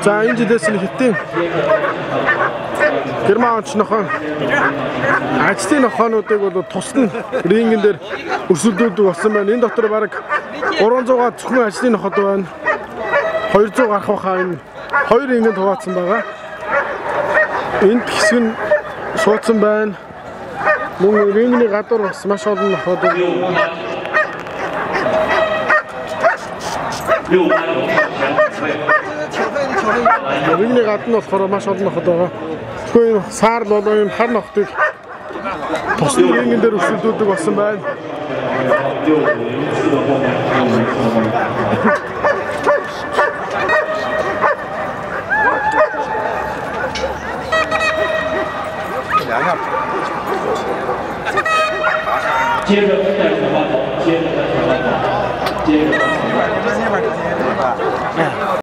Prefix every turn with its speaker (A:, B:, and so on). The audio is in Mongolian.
A: За энэ жилээс нь хитийн Герман онч нохоо ажлын нохоонуудыг бол тусна рингэн дээр өрсөлдүүлдэг болсон байна. Энэ дотор бараг 300-аад зөвхөн ажлын нохоод байна. 200 гарах байхаа энэ хоёр рингэн хуваацсан байгаа. Энд хэсэг нь суудсан байна. Мөн рингний гадуур бас маш олон нохоод байна. Рингний гадна болохоор маш олон ноход байгаа. Тэгвэл саар болоо юм хар нохтыг тусны рингэн дээр өрсөлдүүлдэг болсон байна.
B: 接着再出发，接着再出发，接着。